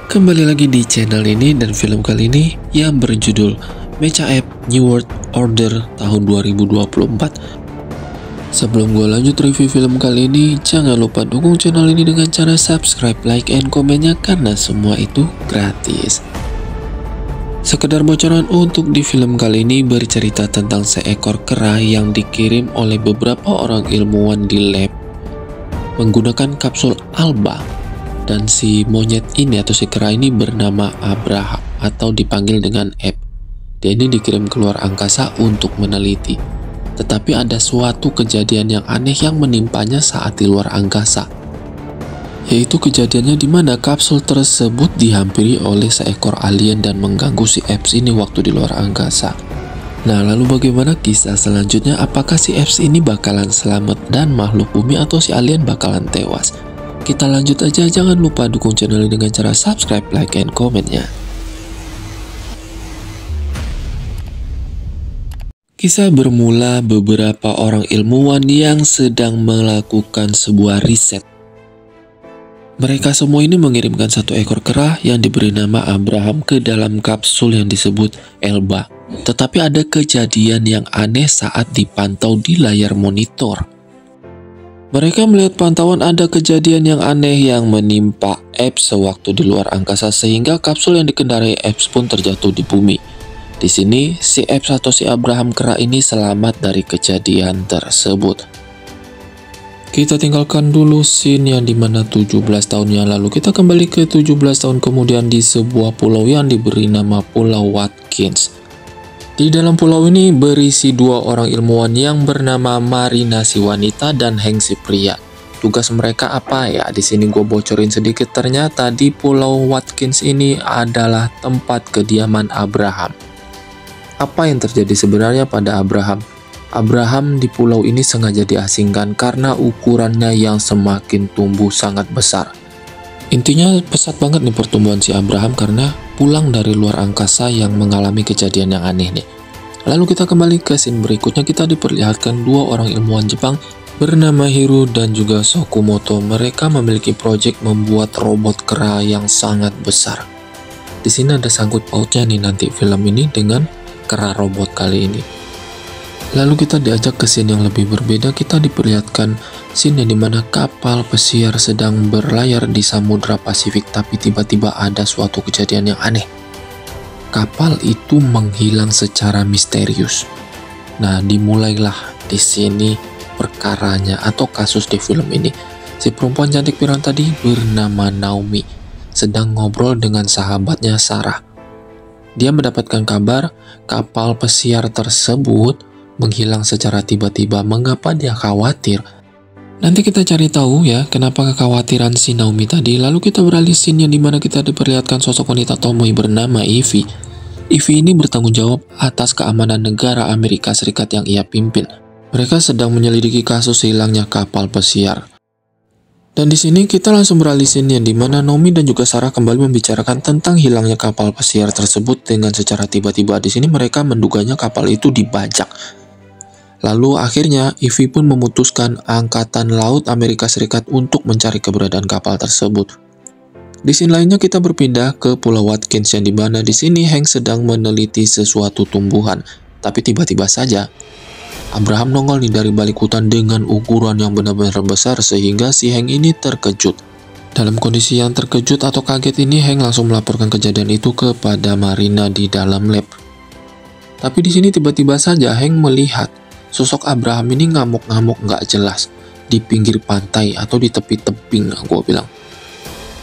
Kembali lagi di channel ini dan film kali ini yang berjudul Mecha App New World Order tahun 2024. Sebelum gue lanjut review film kali ini, jangan lupa dukung channel ini dengan cara subscribe, like, and komennya karena semua itu gratis. Sekedar bocoran untuk di film kali ini bercerita tentang seekor kera yang dikirim oleh beberapa orang ilmuwan di lab menggunakan kapsul Alba. Dan si monyet ini atau si kera ini bernama Abraham atau dipanggil dengan App. Dia ini dikirim keluar angkasa untuk meneliti. Tetapi ada suatu kejadian yang aneh yang menimpanya saat di luar angkasa. Yaitu kejadiannya di mana kapsul tersebut dihampiri oleh seekor alien dan mengganggu si Apps ini waktu di luar angkasa. Nah, lalu bagaimana kisah selanjutnya? Apakah si Apps ini bakalan selamat dan makhluk bumi atau si alien bakalan tewas? Kita lanjut aja, jangan lupa dukung channel ini dengan cara subscribe, like, and komennya. Kisah bermula beberapa orang ilmuwan yang sedang melakukan sebuah riset. Mereka semua ini mengirimkan satu ekor kera yang diberi nama Abraham ke dalam kapsul yang disebut Elba. Tetapi ada kejadian yang aneh saat dipantau di layar monitor. Mereka melihat pantauan ada kejadian yang aneh yang menimpa Apps sewaktu di luar angkasa sehingga kapsul yang dikendarai Apps pun terjatuh di bumi. Di sini si Apps atau si Abraham kera ini selamat dari kejadian tersebut. Kita tinggalkan dulu scene yang dimana 17 tahun yang lalu. Kita kembali ke 17 tahun kemudian di sebuah pulau yang diberi nama Pulau Watkins. Di dalam pulau ini berisi dua orang ilmuwan yang bernama Marina si wanita dan Hank si pria. Tugas mereka apa ya? Di sini gue bocorin sedikit. Ternyata di Pulau Watkins ini adalah tempat kediaman Abraham. Apa yang terjadi sebenarnya pada Abraham? Abraham di pulau ini sengaja diasingkan karena ukurannya yang semakin tumbuh sangat besar. Intinya pesat banget nih pertumbuhan si Abraham karena pulang dari luar angkasa yang mengalami kejadian yang aneh nih. Lalu kita kembali ke scene berikutnya, kita diperlihatkan dua orang ilmuwan Jepang bernama Hiro dan juga Sokumoto. Mereka memiliki proyek membuat robot kera yang sangat besar. Di sini ada sangkut pautnya nih nanti film ini dengan kera robot kali ini. Lalu kita diajak ke scene yang lebih berbeda. Kita diperlihatkan scene yang dimana kapal pesiar sedang berlayar di Samudra Pasifik, tapi tiba-tiba ada suatu kejadian yang aneh. Kapal itu menghilang secara misterius. Nah, dimulailah di sini perkaranya atau kasus di film ini. Si perempuan cantik pirang tadi bernama Naomi sedang ngobrol dengan sahabatnya Sarah. Dia mendapatkan kabar kapal pesiar tersebut menghilang secara tiba-tiba. Mengapa dia khawatir? Nanti kita cari tahu ya kenapa kekhawatiran si Naomi tadi. Lalu kita beralih scene yang dimana kita diperlihatkan sosok wanita Tomoe bernama Ivy. Ivy ini bertanggung jawab atas keamanan negara Amerika Serikat yang ia pimpin. Mereka sedang menyelidiki kasus hilangnya kapal pesiar. Dan di sini kita langsung beralih scene yang dimana Naomi dan juga Sarah kembali membicarakan tentang hilangnya kapal pesiar tersebut dengan secara tiba-tiba. Di sini mereka menduganya kapal itu dibajak. Lalu akhirnya Ivy pun memutuskan Angkatan Laut Amerika Serikat untuk mencari keberadaan kapal tersebut. Di scene lainnya kita berpindah ke Pulau Watkins yang dimana di sini Hank sedang meneliti sesuatu tumbuhan. Tapi tiba-tiba saja Abraham nongol nih dari balik hutan dengan ukuran yang benar-benar besar sehingga si Hank ini terkejut. Dalam kondisi yang terkejut atau kaget ini, Hank langsung melaporkan kejadian itu kepada Marina di dalam lab. Tapi di sini tiba-tiba saja Hank melihat sosok Abraham ini ngamuk-ngamuk nggak jelas di pinggir pantai atau di tepi tebing, gue bilang.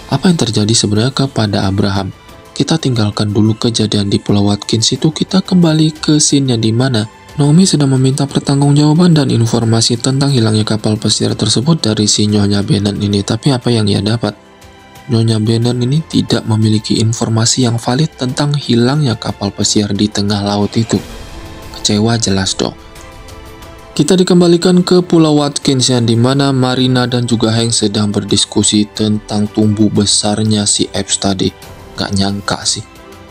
Apa yang terjadi sebenarnya kepada Abraham? Kita tinggalkan dulu kejadian di Pulau Watkins itu, kita kembali ke scene yang dimana Naomi sedang meminta pertanggungjawaban dan informasi tentang hilangnya kapal pesiar tersebut dari si Nyonya Bennett ini. Tapi apa yang ia dapat? Nyonya Bennett ini tidak memiliki informasi yang valid tentang hilangnya kapal pesiar di tengah laut itu. Kecewa jelas dong. Kita dikembalikan ke Pulau Watkins yang dimana Marina dan juga Hank sedang berdiskusi tentang tumbuh besarnya si Apps tadi. Gak nyangka sih.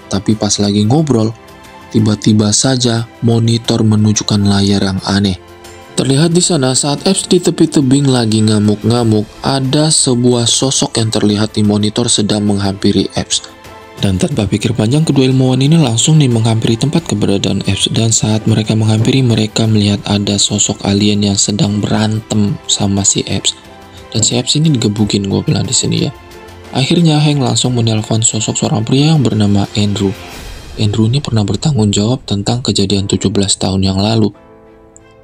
Tapi pas lagi ngobrol, tiba-tiba saja monitor menunjukkan layar yang aneh. Terlihat di sana saat Epps di tepi tebing lagi ngamuk-ngamuk, ada sebuah sosok yang terlihat di monitor sedang menghampiri Epps. Dan tanpa pikir panjang, kedua ilmuwan ini langsung nih menghampiri tempat keberadaan Epps. Dan saat mereka menghampiri, mereka melihat ada sosok alien yang sedang berantem sama si Epps. Dan si Epps ini digebukin, gue bilang di sini ya. Akhirnya Hank langsung menelpon sosok seorang pria yang bernama Andrew. Andrew ini pernah bertanggung jawab tentang kejadian 17 tahun yang lalu.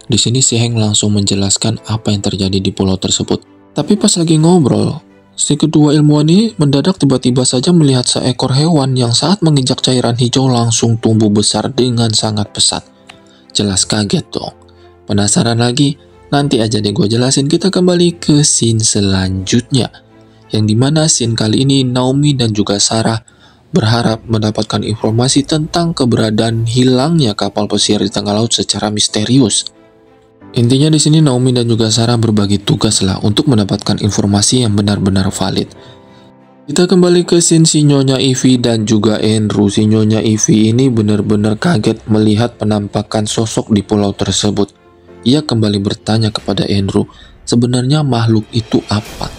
Di sini si Hank langsung menjelaskan apa yang terjadi di pulau tersebut. Tapi pas lagi ngobrol, si kedua ilmuwan ini mendadak tiba-tiba saja melihat seekor hewan yang saat menginjak cairan hijau langsung tumbuh besar dengan sangat pesat. Jelas kaget dong. Penasaran lagi? Nanti aja deh gue jelasin. Kita kembali ke scene selanjutnya. Yang dimana scene kali ini Naomi dan juga Sarah berharap mendapatkan informasi tentang keberadaan hilangnya kapal pesiar di tengah laut secara misterius. Intinya di sini Naomi dan juga Sarah berbagi tugas lah untuk mendapatkan informasi yang benar-benar valid. Kita kembali ke scene si Nyonya Ivy dan juga Andrew. Si Nyonya Ivy ini benar-benar kaget melihat penampakan sosok di pulau tersebut. Ia kembali bertanya kepada Andrew, sebenarnya makhluk itu apa?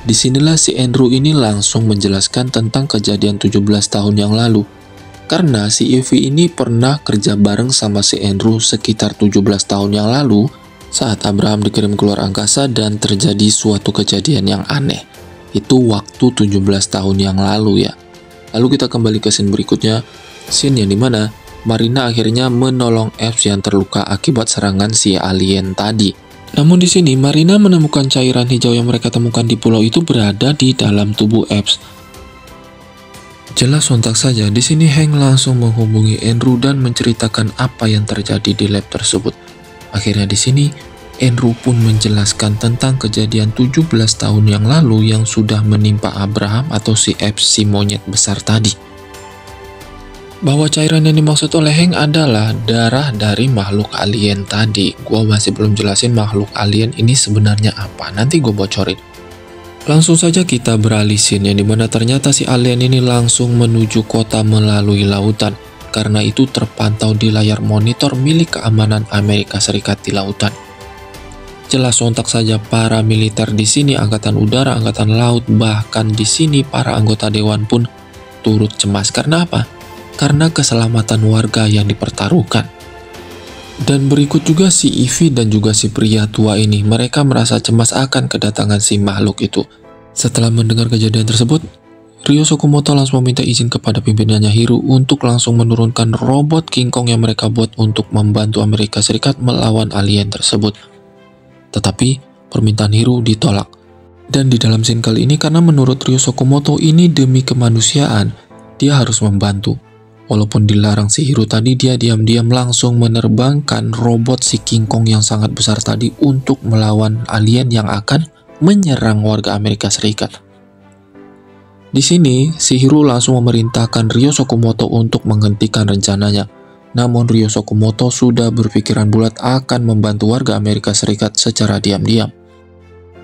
Disinilah si Andrew ini langsung menjelaskan tentang kejadian 17 tahun yang lalu. Karena si Ivy ini pernah kerja bareng sama si Andrew sekitar 17 tahun yang lalu saat Abraham dikirim keluar angkasa dan terjadi suatu kejadian yang aneh. Itu waktu 17 tahun yang lalu ya. Lalu kita kembali ke scene berikutnya, scene yang dimana Marina akhirnya menolong Epps yang terluka akibat serangan si alien tadi. Namun di sini Marina menemukan cairan hijau yang mereka temukan di pulau itu berada di dalam tubuh Epps. Jelas sontak saja, di sini Hank langsung menghubungi Andrew dan menceritakan apa yang terjadi di lab tersebut. Akhirnya di sini Andrew pun menjelaskan tentang kejadian 17 tahun yang lalu yang sudah menimpa Abraham atau si Epps, si monyet besar tadi. Bahwa cairan yang dimaksud oleh Hank adalah darah dari makhluk alien tadi. Gua masih belum jelasin makhluk alien ini sebenarnya apa, nanti gue bocorin. Langsung saja kita beralih scene yang dimana ternyata si alien ini langsung menuju kota melalui lautan. Karena itu terpantau di layar monitor milik keamanan Amerika Serikat di lautan. Jelas sontak saja para militer di sini, angkatan udara, angkatan laut, bahkan di sini para anggota dewan pun turut cemas. Karena apa? Karena keselamatan warga yang dipertaruhkan. Dan berikut juga si Ivy dan juga si pria tua ini, mereka merasa cemas akan kedatangan si makhluk itu. Setelah mendengar kejadian tersebut, Ryo Sokumoto langsung meminta izin kepada pimpinannya Hiro untuk langsung menurunkan robot King Kong yang mereka buat untuk membantu Amerika Serikat melawan alien tersebut. Tetapi permintaan Hiro ditolak. Dan di dalam scene kali ini, karena menurut Ryo Sokumoto ini demi kemanusiaan, dia harus membantu. Walaupun dilarang si Hiro tadi, dia diam-diam langsung menerbangkan robot si King Kong yang sangat besar tadi untuk melawan alien yang akan menyerang warga Amerika Serikat. Di sini, si Hiro langsung memerintahkan Ryo Sokumoto untuk menghentikan rencananya. Namun Ryo Sokumoto sudah berpikiran bulat akan membantu warga Amerika Serikat secara diam-diam.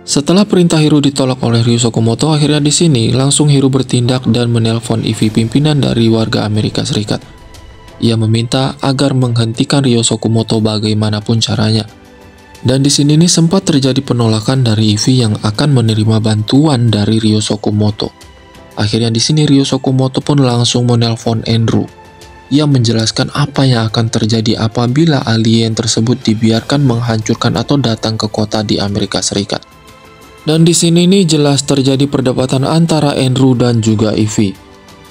Setelah perintah Hiro ditolak oleh Ryo Sokumoto, akhirnya di sini langsung Hiro bertindak dan menelpon Ivy, pimpinan dari warga Amerika Serikat. Ia meminta agar menghentikan Ryo Sokumoto bagaimanapun caranya. Dan di sini nih sempat terjadi penolakan dari Ivy yang akan menerima bantuan dari Ryo Sokumoto. Akhirnya di sini Ryo Sokumoto pun langsung menelpon Andrew. Ia menjelaskan apa yang akan terjadi apabila alien tersebut dibiarkan menghancurkan atau datang ke kota di Amerika Serikat. Dan di sini nih jelas terjadi perdebatan antara Andrew dan juga Ivy.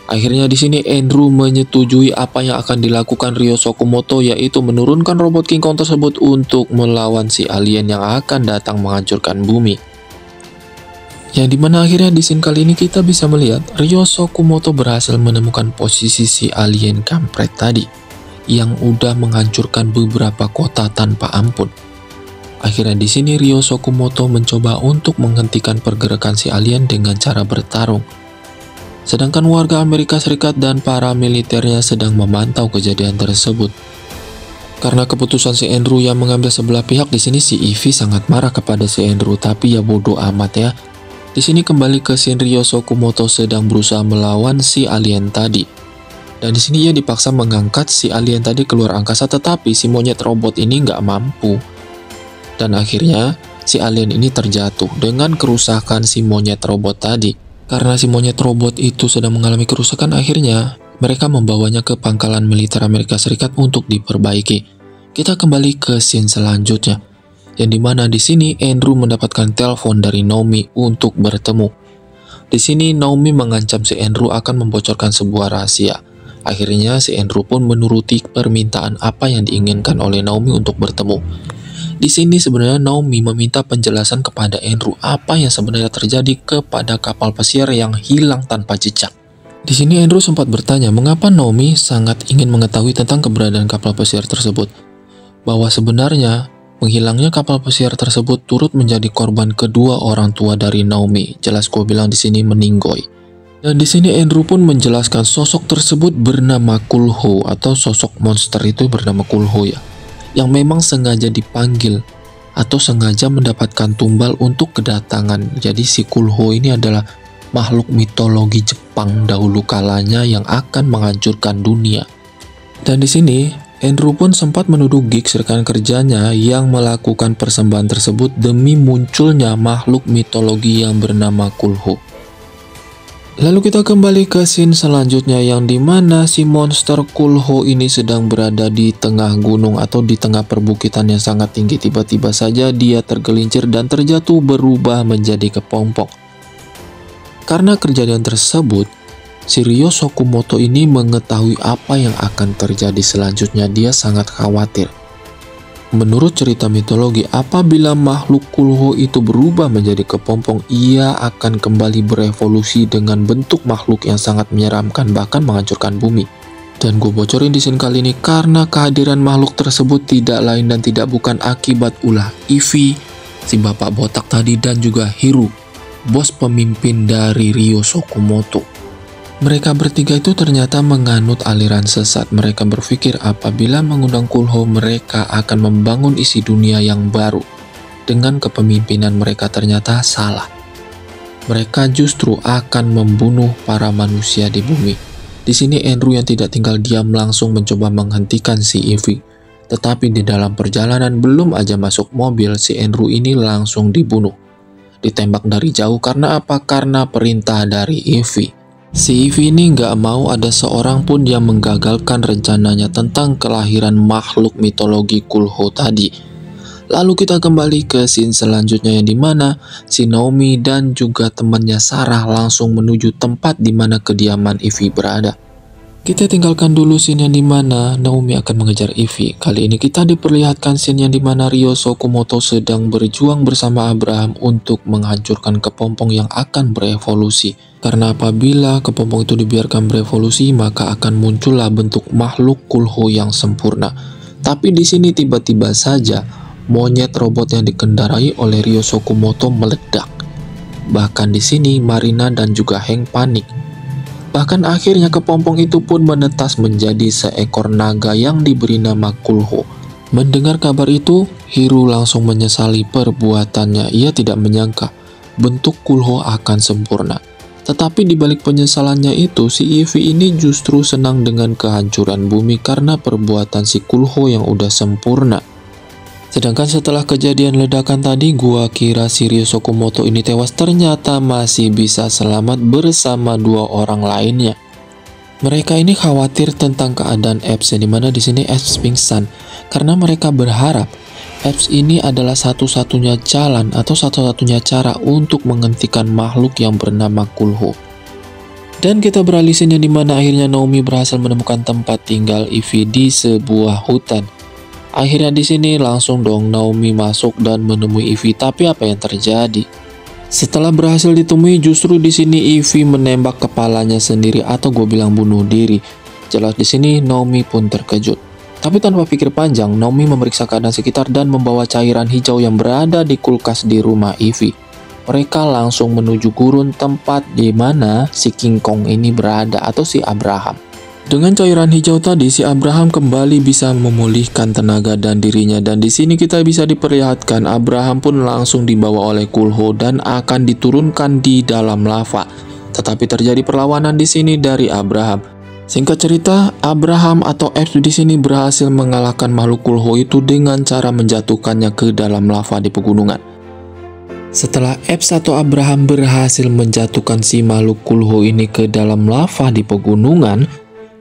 Akhirnya di sini Andrew menyetujui apa yang akan dilakukan Ryo Sokumoto, yaitu menurunkan robot King Kong tersebut untuk melawan si alien yang akan datang menghancurkan bumi. Yang dimana akhirnya di scene kali ini kita bisa melihat Ryo Sokumoto berhasil menemukan posisi si alien kampret tadi yang udah menghancurkan beberapa kota tanpa ampun. Akhirnya di sini Ryo Sokumoto mencoba untuk menghentikan pergerakan si alien dengan cara bertarung. Sedangkan warga Amerika Serikat dan para militernya sedang memantau kejadian tersebut. Karena keputusan si Andrew yang mengambil sebelah pihak, di sini si Ivy sangat marah kepada si Andrew, tapi ya bodoh amat ya. Di sini kembali ke scene Ryo Sokumoto sedang berusaha melawan si alien tadi. Dan di sini ia dipaksa mengangkat si alien tadi keluar angkasa, tetapi si monyet robot ini nggak mampu. Dan akhirnya si alien ini terjatuh dengan kerusakan si monyet robot tadi. Karena si monyet robot itu sedang mengalami kerusakan, akhirnya mereka membawanya ke pangkalan militer Amerika Serikat untuk diperbaiki. Kita kembali ke scene selanjutnya, yang dimana di sini Andrew mendapatkan telepon dari Naomi untuk bertemu. Di sini Naomi mengancam si Andrew akan membocorkan sebuah rahasia. Akhirnya si Andrew pun menuruti permintaan apa yang diinginkan oleh Naomi untuk bertemu. Di sini sebenarnya Naomi meminta penjelasan kepada Andrew apa yang sebenarnya terjadi kepada kapal pesiar yang hilang tanpa jejak. Di sini Andrew sempat bertanya mengapa Naomi sangat ingin mengetahui tentang keberadaan kapal pesiar tersebut. Bahwa sebenarnya menghilangnya kapal pesiar tersebut turut menjadi korban kedua orang tua dari Naomi. Jelas gue bilang di sini meninggoy. Dan di sini Andrew pun menjelaskan sosok tersebut bernama Kulho, atau sosok monster itu bernama Kulho ya, yang memang sengaja dipanggil atau sengaja mendapatkan tumbal untuk kedatangan. Jadi si Kulho ini adalah makhluk mitologi Jepang dahulu kalanya yang akan menghancurkan dunia. Dan di sini Andrew pun sempat menuduh gigs rekan kerjanya yang melakukan persembahan tersebut demi munculnya makhluk mitologi yang bernama Kulho. Lalu kita kembali ke scene selanjutnya, yang dimana si monster Kulho ini sedang berada di tengah gunung atau di tengah perbukitan yang sangat tinggi. Tiba-tiba saja dia tergelincir dan terjatuh berubah menjadi kepompong. Karena kejadian tersebut, si Ryo Sokumoto ini mengetahui apa yang akan terjadi selanjutnya. Dia sangat khawatir. Menurut cerita mitologi, apabila makhluk Kulho itu berubah menjadi kepompong, ia akan kembali berevolusi dengan bentuk makhluk yang sangat menyeramkan, bahkan menghancurkan bumi. Dan gue bocorin di scene kali ini karena kehadiran makhluk tersebut tidak lain dan tidak bukan akibat ulah Ivy, si bapak botak tadi, dan juga Hiru, bos pemimpin dari Ryo Sokumoto. Mereka bertiga itu ternyata menganut aliran sesat. Mereka berpikir apabila mengundang Kulho, mereka akan membangun isi dunia yang baru. Dengan kepemimpinan mereka ternyata salah. Mereka justru akan membunuh para manusia di bumi. Di sini Andrew yang tidak tinggal diam langsung mencoba menghentikan si Ivy. Tetapi di dalam perjalanan belum aja masuk mobil, si Andrew ini langsung dibunuh. Ditembak dari jauh karena apa? Karena perintah dari Ivy. Si Ivy ini nggak mau ada seorang pun yang menggagalkan rencananya tentang kelahiran makhluk mitologi Kulho tadi. Lalu kita kembali ke scene selanjutnya, yang dimana si Naomi dan juga temannya Sarah langsung menuju tempat dimana kediaman Ivy berada. Kita tinggalkan dulu scene yang dimana Naomi akan mengejar Ivy. Kali ini kita diperlihatkan scene yang dimana Ryo Sokumoto sedang berjuang bersama Abraham untuk menghancurkan kepompong yang akan berevolusi. Karena apabila kepompong itu dibiarkan berevolusi, maka akan muncullah bentuk makhluk Kulho yang sempurna. Tapi di sini tiba-tiba saja monyet robot yang dikendarai oleh Ryo Sokumoto meledak. Bahkan di sini Marina dan juga Hank panik. Bahkan akhirnya kepompong itu pun menetas menjadi seekor naga yang diberi nama Kulho. Mendengar kabar itu, Hiru langsung menyesali perbuatannya. Ia tidak menyangka bentuk Kulho akan sempurna. Tetapi di balik penyesalannya itu, si Ivy ini justru senang dengan kehancuran bumi karena perbuatan si Kulho yang udah sempurna. Sedangkan setelah kejadian ledakan tadi, gua kira si Ryo Sokumoto ini tewas, ternyata masih bisa selamat bersama dua orang lainnya. Mereka ini khawatir tentang keadaan Epps, di mana di sini Epps pingsan karena mereka berharap Epps ini adalah satu-satunya jalan atau satu-satunya cara untuk menghentikan makhluk yang bernama Kulho. Dan kita beralih scene di mana akhirnya Naomi berhasil menemukan tempat tinggal Ivy di sebuah hutan. Akhirnya di sini langsung dong Naomi masuk dan menemui Ivy, tapi apa yang terjadi? Setelah berhasil ditemui, justru di sini Ivy menembak kepalanya sendiri atau gue bilang bunuh diri. Jelas di sini Naomi pun terkejut. Tapi tanpa pikir panjang, Naomi memeriksa keadaan sekitar dan membawa cairan hijau yang berada di kulkas di rumah Ivy. Mereka langsung menuju gurun tempat di mana si King Kong ini berada atau si Abraham. Dengan cairan hijau tadi, si Abraham kembali bisa memulihkan tenaga dan dirinya, dan di sini kita bisa diperlihatkan Abraham pun langsung dibawa oleh Kulho dan akan diturunkan di dalam lava. Tetapi terjadi perlawanan di sini dari Abraham. Singkat cerita, Abraham atau Epps di sini berhasil mengalahkan makhluk Kulho itu dengan cara menjatuhkannya ke dalam lava di pegunungan. Setelah Epps atau Abraham berhasil menjatuhkan si makhluk Kulho ini ke dalam lava di pegunungan,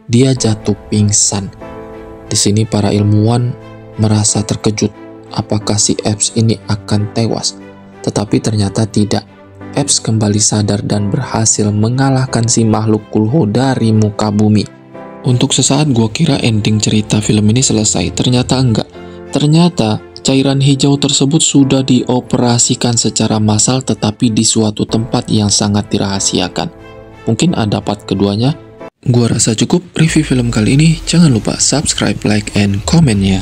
dia jatuh pingsan. Di sini para ilmuwan merasa terkejut apakah si Epps ini akan tewas. Tetapi ternyata tidak. Epps kembali sadar dan berhasil mengalahkan si makhluk Kulho dari muka bumi. Untuk sesaat gua kira ending cerita film ini selesai, ternyata enggak. Ternyata cairan hijau tersebut sudah dioperasikan secara massal tetapi di suatu tempat yang sangat dirahasiakan. Mungkin ada part keduanya. Gua rasa cukup review film kali ini. Jangan lupa subscribe, like, and comment ya.